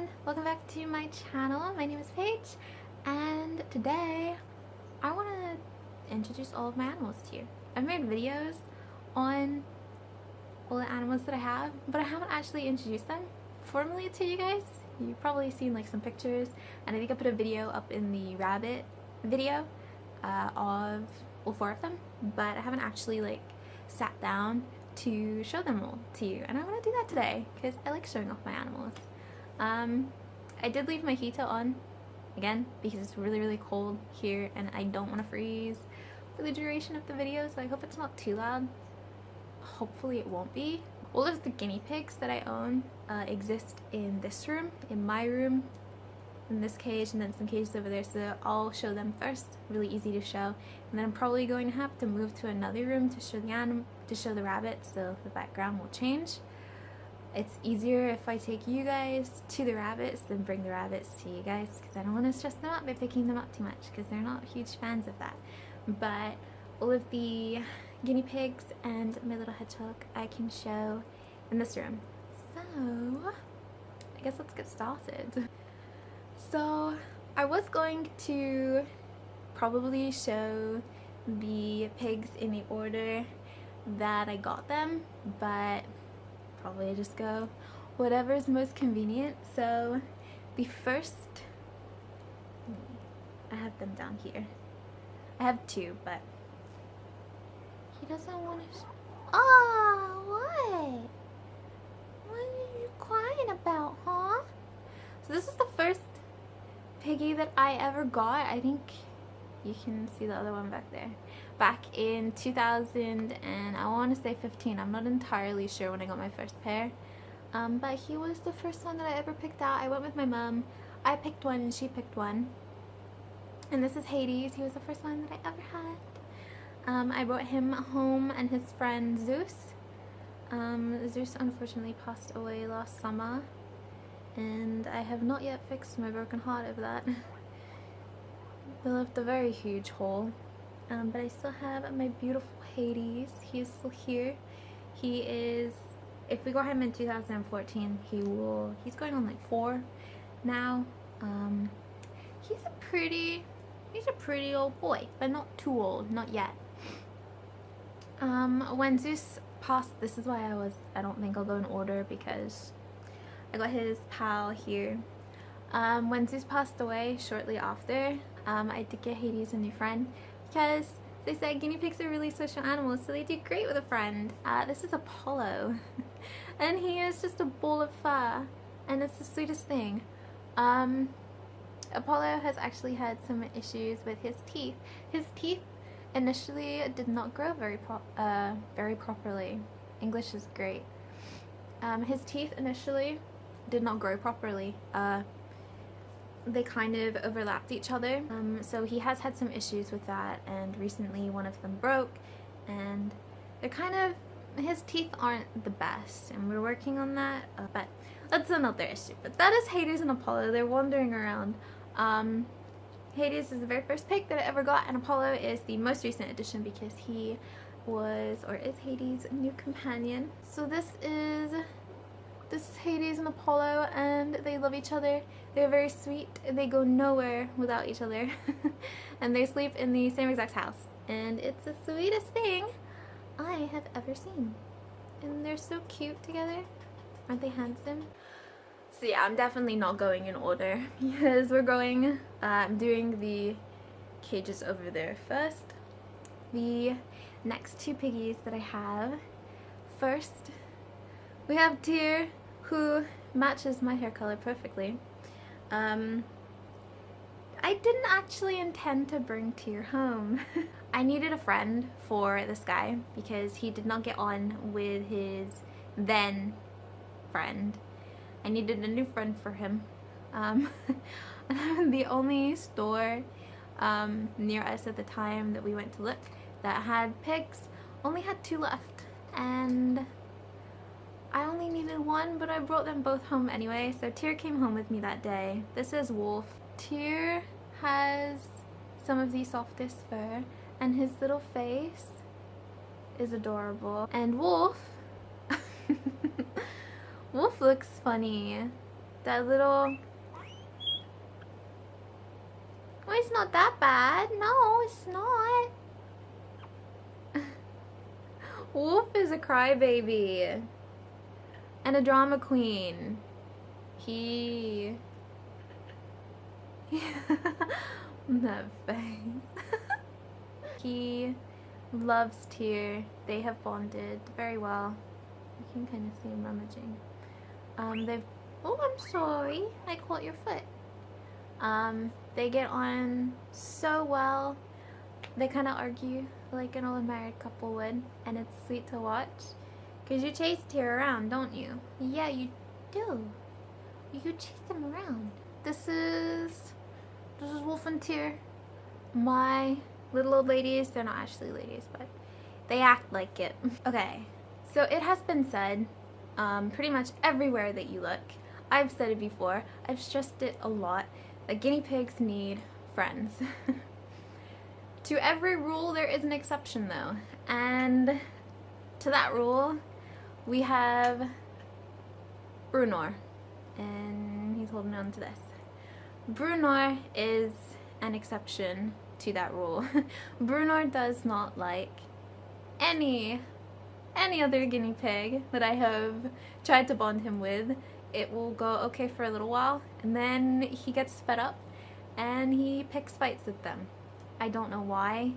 everyone, welcome back to my channel. My name is Paige, and today I want to introduce all of my animals to you. I've made videos on all the animals that I have, but I haven't actually introduced them formally to you guys. You've probably seen like some pictures, and I think I put a video up in the rabbit video of all 4 of them, but I haven't actually like sat down to show them all to you, and I want to do that today because I like showing off my animals. I did leave my heater on again because it's really cold here and I don't want to freeze for the duration of the video, so I hope it's not too loud. Hopefully it won't be. All of the guinea pigs that I own exist in this room, in my room, in this cage, and then some cages over there, so I'll show them first. Really easy to show, and then I'm probably going to have to move to another room to show the rabbits, so the background will change. It's easier if I take you guys to the rabbits than bring the rabbits to you guys, because I don't want to stress them out by picking them up too much, because they're not huge fans of that. But all of the guinea pigs and my little hedgehog I can show in this room. So I guess let's get started. So I was going to probably show the pigs in the order that I got them, but probably just go whatever's most convenient. So the first, I have them down here. I have 2, but he doesn't want to. Oh, what? What are you crying about, huh? So this is the first piggy that I ever got. I think you can see the other one back there. Back in 2000 and I want to say 15. I'm not entirely sure when I got my first pair. But he was the first one that I ever picked out. I went with my mom. I picked one and she picked one. And this is Hades. He was the first one that I ever had. I brought him home and his friend Zeus. Zeus unfortunately passed away last summer, and I have not yet fixed my broken heart over that. They left a very huge hole. But I still have my beautiful Hades. He is still here. He is, if we got him in 2014, he's going on like 4 now. He's a pretty old boy, but not too old, not yet. When Zeus passed, this is why I don't think I'll go in order, because I got his pal here. When Zeus passed away shortly after, I did get Hades a new friend, because they said guinea pigs are really social animals, so they do great with a friend. This is Apollo, and he is just a ball of fur, and it's the sweetest thing. Apollo has actually had some issues with his teeth. His teeth initially did not grow very properly. English is great. His teeth initially did not grow properly. They kind of overlapped each other, so he has had some issues with that, and recently one of them broke, and his teeth aren't the best, and we're working on that, but that's another issue. But that is Hades and Apollo. They're wandering around. Hades is the very first pig that I ever got, and Apollo is the most recent addition because he is Hades' new companion. So this is Hades and Apollo, and they love each other. They're very sweet. They go nowhere without each other. And they sleep in the same exact house. And it's the sweetest thing I have ever seen. And they're so cute together. Aren't they handsome? So yeah, I'm definitely not going in order because I'm doing the cages over there first. The next 2 piggies that I have, first we have Tyr, who matches my hair color perfectly. I didn't actually intend to bring Tyr home. I needed a friend for this guy because he did not get on with his then friend. I needed a new friend for him. The only store near us at the time that we went to look that had pigs only had 2 left, and I only needed 1, but I brought them both home anyway, so Tyr came home with me that day. This is Wolf. Tyr has some of the softest fur, and his little face is adorable. And Wolf Wolf looks funny. That little... Well, it's not that bad. No, it's not. Wolf is a crybaby. And a drama queen. That face. He loves Tyr. They have bonded very well. You can kind of see him rummaging. Oh, I'm sorry. I caught your foot. They get on so well. They kind of argue like an old married couple would, and it's sweet to watch. Cause you chase Tyr around, don't you? Yeah, you do. You chase him around. This is Wolf and Tyr. My little old ladies. They're not actually ladies, but they act like it. Okay, so it has been said pretty much everywhere that you look. I've said it before. I've stressed it a lot. That guinea pigs need friends. To every rule there is an exception though, and to that rule we have Brunor, and he's holding on to this. Brunor is an exception to that rule. Brunor does not like any other guinea pig that I have tried to bond him with. It will go okay for a little while, and then he gets fed up and he picks fights with them. I don't know why.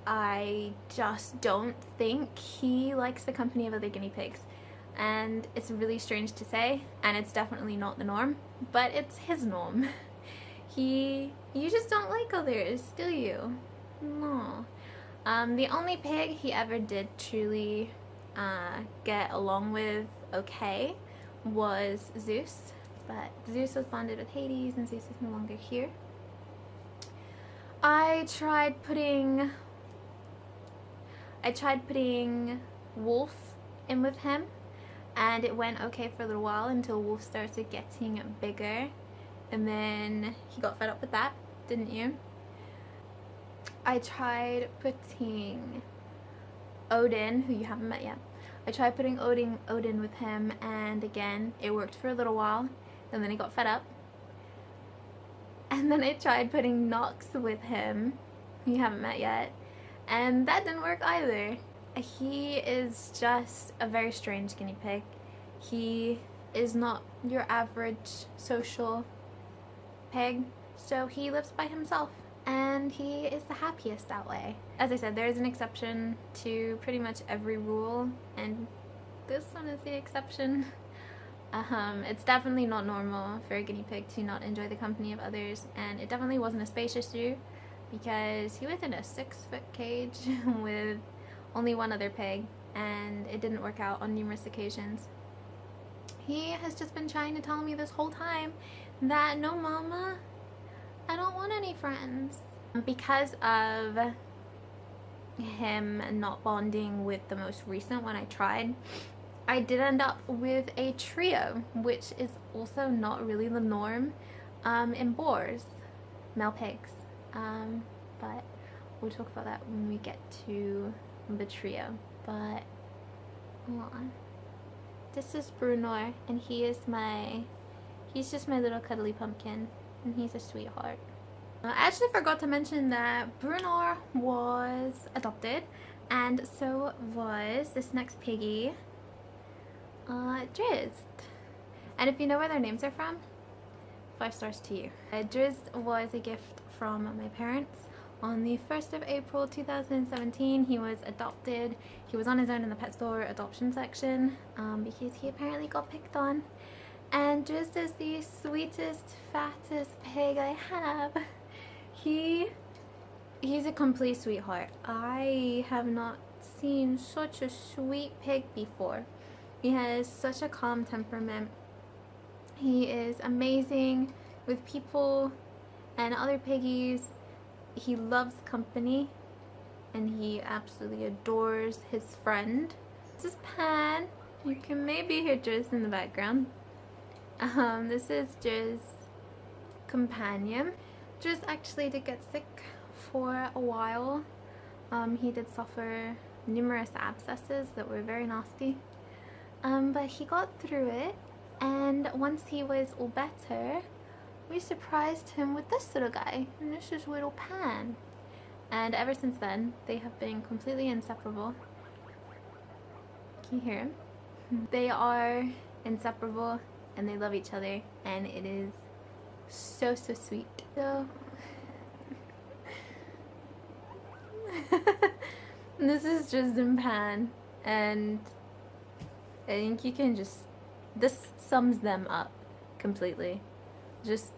I just don't think he likes the company of other guinea pigs. And it's really strange to say, and it's definitely not the norm, but it's his norm. You just don't like others, do you? No. The only pig he ever did truly get along with okay was Zeus, but Zeus was bonded with Hades and Zeus is no longer here. I tried putting Wolf in with him, and it went okay for a little while until Wolf started getting bigger, and then he got fed up with that, didn't you? I tried putting Odin, who you haven't met yet. I tried putting Odin with him, and again, it worked for a little while, and then he got fed up. And then I tried putting Nox with him, who you haven't met yet, and that didn't work either. He is just a very strange guinea pig. He is not your average social pig, so he lives by himself, and he is the happiest that way. As I said, there is an exception to pretty much every rule, and this one is the exception. It's definitely not normal for a guinea pig to not enjoy the company of others, and it definitely wasn't a spacious zoo because he was in a 6-foot cage with only one other pig, and it didn't work out on numerous occasions. He has just been trying to tell me this whole time that no, mama, I don't want any friends. Because of him not bonding with the most recent one I tried, I did end up with a trio, which is also not really the norm in boars, male pigs. But we'll talk about that when we get to the trio. But hold on. This is Brunor, and he's just my little cuddly pumpkin, and he's a sweetheart. I actually forgot to mention that Brunor was adopted, and so was this next piggy, Drizzt. And if you know where their names are from, 5 stars to you. Drizzt was a gift from my parents. On the 1st of April 2017, he was adopted. He was on his own in the pet store adoption section because he apparently got picked on. And Drizzt is the sweetest, fattest pig I have. He's a complete sweetheart. I have not seen such a sweet pig before. He has such a calm temperament. He is amazing with people and other piggies. He loves company, and he absolutely adores his friend. This is Pan. You can maybe hear Drizzt in the background. This is Drizzt's companion. Drizzt actually did get sick for a while. He did suffer numerous abscesses that were very nasty. But he got through it, And once he was all better, we surprised him with this little guy. And this is little Pan. And ever since then, they have been completely inseparable. Can you hear him? They are inseparable and they love each other, and it is so sweet. So this is just in Pan, and I think you can just, this sums them up completely. Just,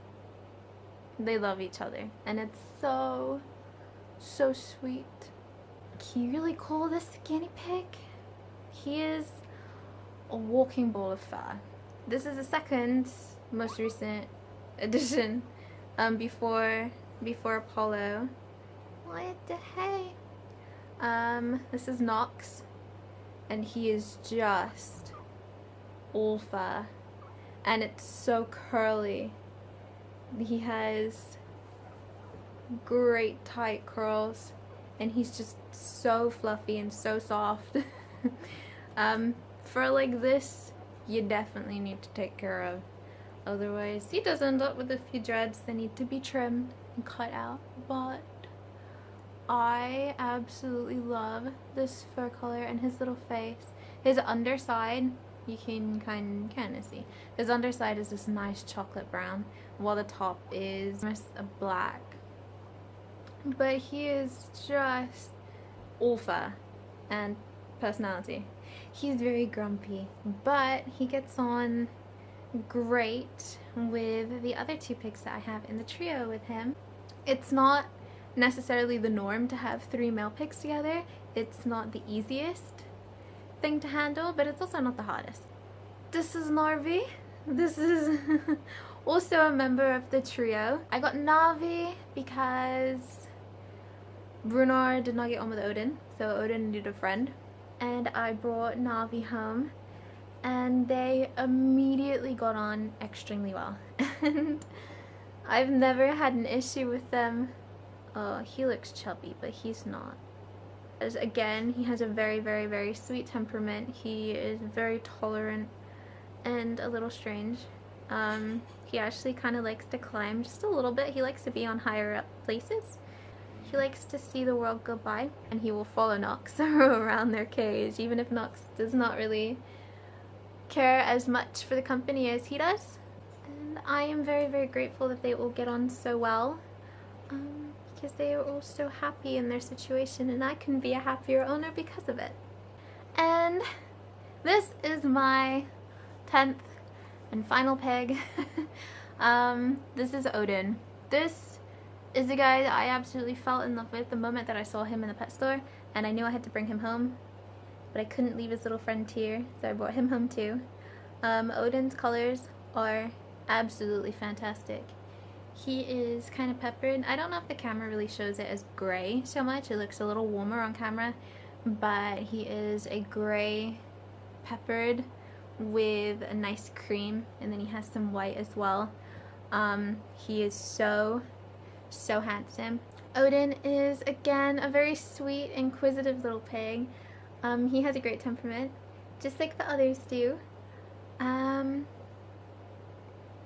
they love each other, and it's so sweet. Can you really call this a guinea pig? He is a walking ball of fur. This is the second most recent edition, before Apollo. What the hey? This is Knox, and he is just all fur, and it's so curly. He has great tight curls, and he's just so fluffy and so soft. For like this, you definitely need to take care of. Otherwise, he does end up with a few dreads that need to be trimmed and cut out. But I absolutely love this fur color and his little face. His underside, you can kind of see. His underside is this nice chocolate brown, while the top is a black. But he is just all fur and personality. He's very grumpy, but he gets on great with the other two pigs that I have in the trio with him. It's not necessarily the norm to have 3 male pigs together. It's not the easiest thing to handle, but it's also not the hardest. This is Narvi. This is also a member of the trio. I got Navi because Brunar did not get on with Odin, so Odin needed a friend. And I brought Navi home, and they immediately got on extremely well. And I've never had an issue with them. Oh, he looks chubby, but he's not. As again, he has a very sweet temperament. He is very tolerant and a little strange. He actually kind of likes to climb just a little bit. He likes to be on higher up places. He likes to see the world go by, and he will follow Knox around their cage, even if Knox does not really care as much for the company as he does. And I am very grateful that they all get on so well, because they are all so happy in their situation, and I can be a happier owner because of it. And this is my 10th and final pig. This is Odin. This is the guy that I absolutely fell in love with the moment that I saw him in the pet store, and I knew I had to bring him home, but I couldn't leave his little friend here, so I brought him home too. Odin's colors are absolutely fantastic. He is kind of peppered. I don't know if the camera really shows it as gray so much. It looks a little warmer on camera, but he is a gray peppered with a nice cream, and then he has some white as well. He is so handsome. Odin is again a very sweet, inquisitive little pig. He has a great temperament, just like the others do.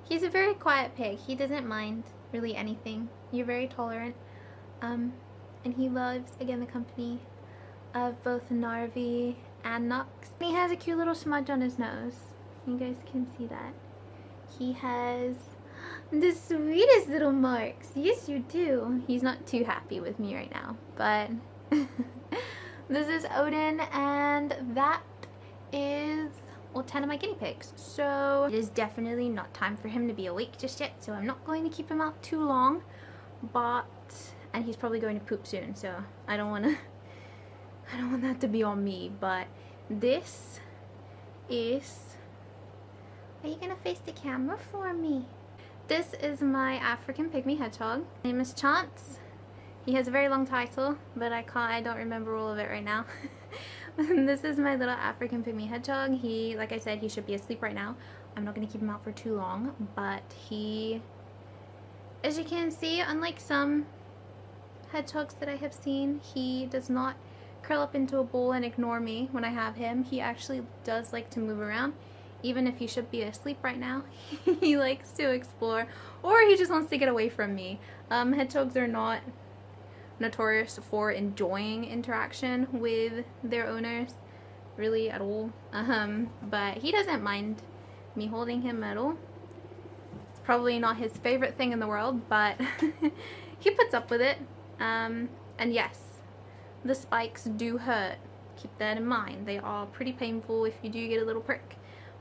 He's a very quiet pig. He doesn't mind really anything. You're very tolerant. And he loves, again, the company of both Narvi and Knox. He has a cute little smudge on his nose. You guys can see that. He has the sweetest little marks. Yes, you do. He's not too happy with me right now, but this is Odin, and that is 10 of my guinea pigs. So it is definitely not time for him to be awake just yet, so I'm not going to keep him out too long, and he's probably going to poop soon, so I don't want that to be on me. But this is, are you gonna face the camera for me? This is my African pygmy hedgehog. His name is Chance. He has a very long title, but I don't remember all of it right now. This is my little African pygmy hedgehog. He, like I said, he should be asleep right now. I'm not going to keep him out for too long, but he, as you can see, unlike some hedgehogs that I have seen, he does not curl up into a ball and ignore me when I have him. He actually does like to move around, even if he should be asleep right now, he likes to explore, or he just wants to get away from me. Hedgehogs are not notorious for enjoying interaction with their owners, really at all. But he doesn't mind me holding him at all. It's probably not his favorite thing in the world, but he puts up with it. And yes, the spikes do hurt. Keep that in mind. They are pretty painful if you do get a little prick,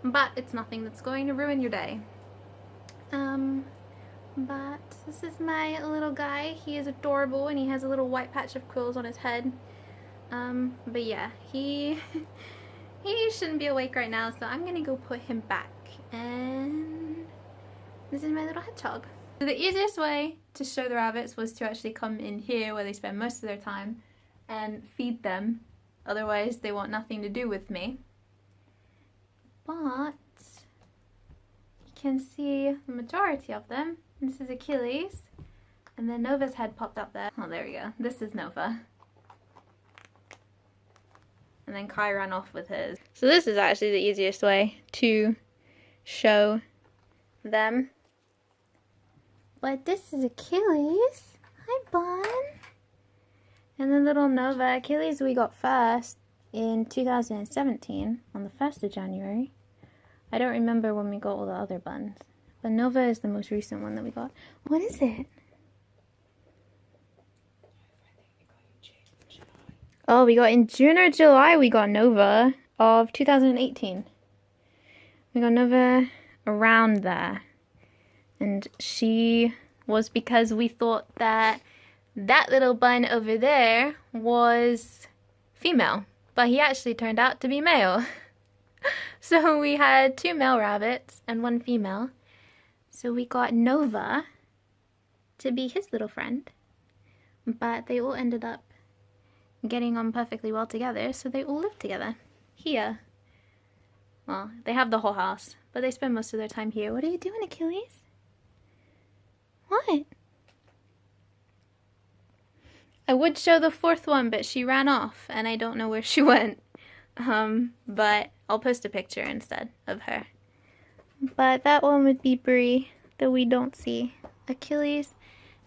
but it's nothing that's going to ruin your day. But this is my little guy. He is adorable, and he has a little white patch of quills on his head. But yeah, he shouldn't be awake right now, so I'm gonna go put him back. And this is my little hedgehog. So the easiest way to show the rabbits was to actually come in here where they spend most of their time and feed them. Otherwise, they want nothing to do with me. But you can see the majority of them. This is Achilles. And then Nova's head popped up there. Oh, there we go. This is Nova. And then Kai ran off with his. So this is actually the easiest way to show them. But this is Achilles. Hi, Bun. And then little Nova. Achilles we got first in 2017 on the 1st of January. I don't remember when we got all the other buns. But Nova is the most recent one that we got. What is it? Oh, we got in June or July we got Nova of 2018. We got Nova around there. And she was because we thought that that little bun over there was female. But he actually turned out to be male. So we had 2 male rabbits and 1 female. So we got Nova to be his little friend. But they all ended up getting on perfectly well together, so they all live together here. Well, they have the whole house, but they spend most of their time here. What are you doing, Achilles? What? I would show the 4th one, but she ran off, and I don't know where she went. But I'll post a picture instead of her. But that one would be Bree, that we don't see. Achilles,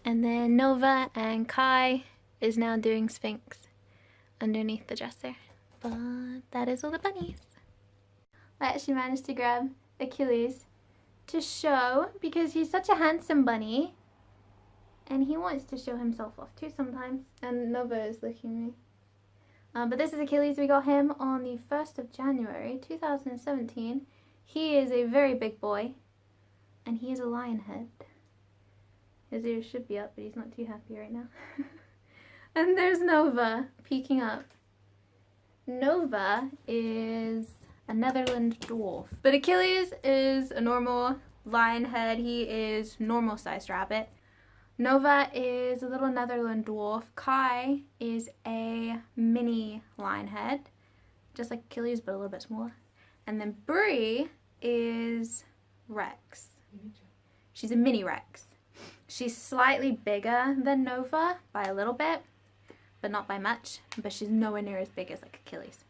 and then Nova and Kai is now doing Sphinx underneath the dresser. But that is all the bunnies. I actually managed to grab Achilles to show because he's such a handsome bunny. And he wants to show himself off too sometimes. And Nova is licking me. But this is Achilles. We got him on the 1st of January 2017. He is a very big boy. And he is a lion head. His ears should be up, but he's not too happy right now. And there's Nova peeking up. Nova is a Netherland dwarf. But Achilles is a normal lion head. He is normal sized rabbit. Nova is a little Netherland dwarf. Kai is a mini lion head, just like Achilles, but a little bit smaller. And then Bree is Rex. She's a mini Rex. She's slightly bigger than Nova by a little bit, but not by much. But she's nowhere near as big as like Achilles.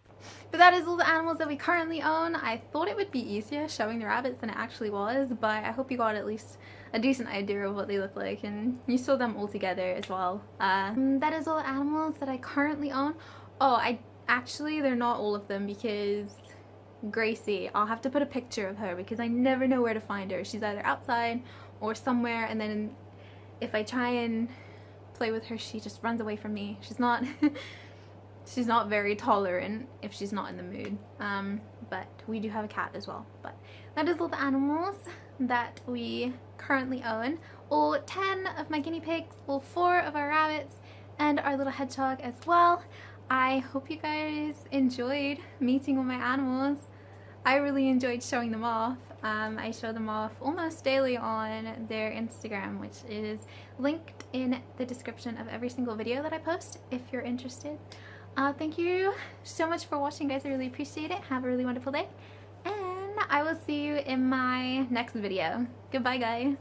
But that is all the animals that we currently own. I thought it would be easier showing the rabbits than it actually was, but I hope you got at least a decent idea of what they look like and you saw them all together as well. That is all the animals that I currently own. Oh, they're not all of them because Gracie, I'll have to put a picture of her because I never know where to find her. She's either outside or somewhere, and then if I try and play with her, she just runs away from me. She's not she's not very tolerant if she's not in the mood. But we do have a cat as well. But that is all the animals that we currently own. All 10 of my guinea pigs, all 4 of our rabbits, and our little hedgehog as well. I hope you guys enjoyed meeting all my animals. I really enjoyed showing them off. I show them off almost daily on their Instagram, which is linked in the description of every single video that I post if you're interested. Thank you so much for watching, guys. I really appreciate it. Have a really wonderful day, and I will see you in my next video. Goodbye, guys.